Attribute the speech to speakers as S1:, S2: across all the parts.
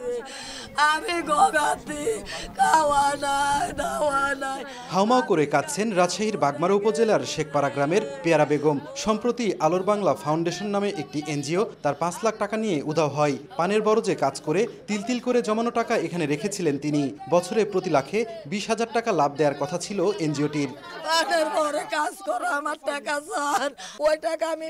S1: গেছে, আমি গগাতে খাওয়া নাই দাওয়া নাই।
S2: হাউমাউ করে কাঁদছেন রাজশাহীর বাগমারা উপজেলার শেখপাড়া গ্রামের পেয়ারা বেগম। সম্প্রতি আলোর বাংলা ফাউন্ডেশন নামে একটি এনজিও তার ৫ লাখ টাকা নিয়ে উধাও হয়। পানের বরজে কাজ করে তিল তিল করে জমানো টাকা এখানে রেখেছিলেন তিনি। বছরে প্রতি লাখে ২০,০০০ টাকা লাভ দেওয়ার কথা ছিল এনজিওটির।
S1: পানের পরে কাজ করো, আমার টাকা স্যার, ওই টাকা আমি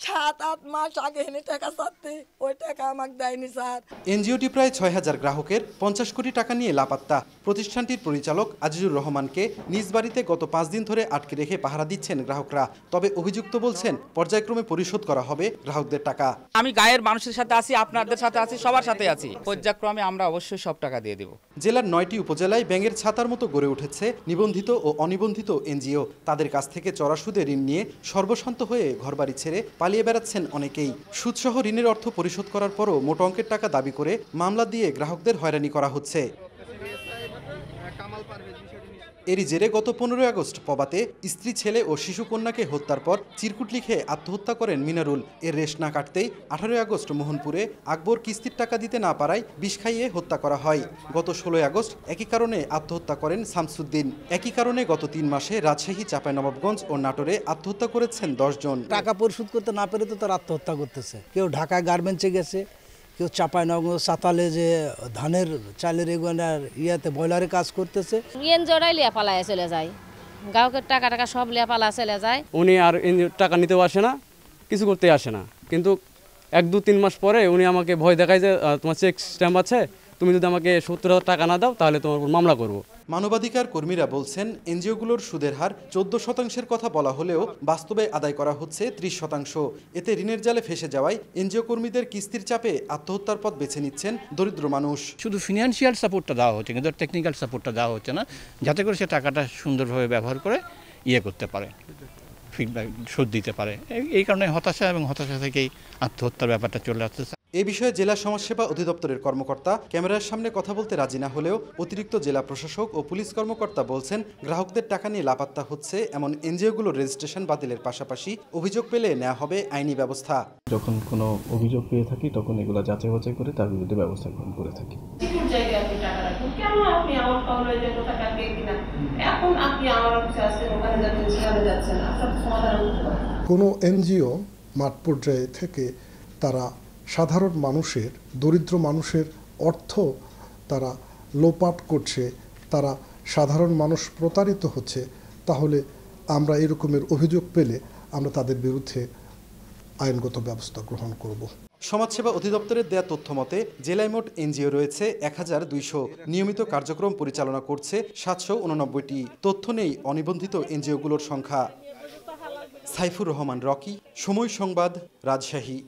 S1: ৭-৮ মাস আগে এনে টাকা চাচ্ছি, ওই টাকা আমাকে দেয়নি স্যার।
S2: এনজিওটি প্রায় ৬,০০০ গ্রাহকের ৫০ কোটি টাকা নিয়ে লাপাত্তা। প্রতিষ্ঠানটির পরিচালক আজিজুর রহমানকে নিজ বাড়িতে গত ৫ দিন ধরে আটকে রেখে পাহারা দিচ্ছেন গ্রাহকরা। তবে অভিযুক্ত বলছেন পর্যায়ক্রমে পরিশোধ করা হবে গ্রাহকদের টাকা।
S3: আমি গায়ের মানুষের সাথে আছি, আপনাদের সাথে আছি, সবার সাথে আছি। পর্যায়ক্রমে আমরা অবশ্যই সব টাকা দিয়ে দেব।
S2: জেলার ৯টি উপজেলায় ব্যাঙের ছাতার মতো গড়ে উঠেছে নিবন্ধিত ও অনিবন্ধিত এনজিও। তাদের কাছ থেকে চড়া সুদে ঋণ নিয়ে সর্বশান্ত হয়ে ঘরবাড়ি ছেড়ে পালিয়ে বেড়াচ্ছেন অনেকেই। সুদসহ ঋণের অর্থ পরিশোধ করার পরও মোটা অঙ্কের টাকা দাবি করে মামলা দিয়ে গ্রাহকদের হয়রানি করা হচ্ছে। এরই জেরে গত ১৫ আগস্ট পবাতে স্ত্রী, ছেলে ও শিশু কন্যাকে হত্যার পর চিরকুট লিখে আত্মহত্যা করেন মিনারুল। এর রেশ না কাটতেই ১৮ আগস্ট মোহনপুরে আকবর কিস্তির টাকা দিতে না পারায় বিষ খাইয়ে হত্যা করা হয়। গত ১৬ আগস্ট একই কারণে আত্মহত্যা করেন শামসুদ্দিন। একই কারণে গত ৩ মাসে রাজশাহী, চাঁপাইনবাবগঞ্জ ও নাটোরে আত্মহত্যা করেছেন ১০ জন।
S4: টাকা পরিশোধ করতে না পেরে তো তারা আত্মহত্যা করতেছে। কেউ ঢাকায় গার্মেন্টসে গেছে, কেউ চাঁপাইনবাবগঞ্জ সাতালে যে ধানের চালের এগুলার ইয়াতে বয়লারে কাজ করতেছে।
S5: ইয়েন জড়াই লিয়া পালায় চলে যায়, গ্রাহকের টাকা সব লিয়া পালা চলে যায়।
S6: উনি আর টাকা নিতেও আসে না, কিছু করতে আসে না। কিন্তু ১-২-৩ মাস পরে উনি আমাকে ভয় দেখায় যে তোমার চেক স্ট্যাম্প আছে, তুমি যদি আমাকে ৭০,০০০ টাকা না দাও তাহলে তোমার উপর মামলা করব।
S2: মানবাধিকার কর্মীরা বলছেন এনজিওগুলোর সুদের হার ১৪% কথা বলা হলেও বাস্তবে আদায় করা হচ্ছে ৩০%। এতে ঋণের জালে ফেসে যাওয়ায় এনজিও কর্মীদের কিস্তির চাপে আত্মহত্যার পথ বেছে নিচ্ছেন দরিদ্র মানুষ।
S7: শুধু ফিনান্সিয়াল সাপোর্টটা দেওয়া হচ্ছে, কিন্তু টেকনিক্যাল সাপোর্টটা দেওয়া হচ্ছে না, যাতে করে সে টাকাটা সুন্দরভাবে ব্যবহার করে করতে পারে, ফিডব্যাক শোধ দিতে পারে। এই কারণে হতাশা এবং হতাশা থেকেই আত্মহত্যার ব্যাপারটা চলে আসছে।
S2: এ বিষয়ে জেলা সমাজসেবা অধিদপ্তরের কর্মকর্তা ক্যামেরার সামনে কথা বলতে রাজি না হলেও অতিরিক্ত জেলা প্রশাসক ও পুলিশ কর্মকর্তা বলছেন গ্রাহকদের টাকা নিয়ে লাপাত্তা হচ্ছে এমন এনজিওগুলোর রেজিস্ট্রেশন বাতিলের পাশাপাশি অভিযোগ পেলে নেওয়া হবে আইনি ব্যবস্থা।
S8: যখন কোনো অভিযোগ পেয়ে থাকি তখন এগুলো যাচাই বাছাই করে তার বিরুদ্ধে ব্যবস্থা গ্রহণ করে থাকি।
S9: কোনো এনজিও মাঠ পর্যায়ে থেকে তারা সাধারণ মানুষের, দরিদ্র মানুষের অর্থ তারা লোপাট করছে, তারা সাধারণ মানুষ প্রতারিত হচ্ছে, তাহলে আমরা এরকমের অভিযোগ পেলে আমরা তাদের বিরুদ্ধে আইনগত ব্যবস্থা গ্রহণ করব।
S2: সমাজসেবা অধিদপ্তরের দেয়া তথ্য মতে জেলায় মোট এনজিও রয়েছে ১,২০০, নিয়মিত কার্যক্রম পরিচালনা করছে ৭৮৯টি। তথ্য নেই অনিবন্ধিত এনজিওগুলোর সংখ্যা। সাইফুর রহমান রকি, সময় সংবাদ, রাজশাহী।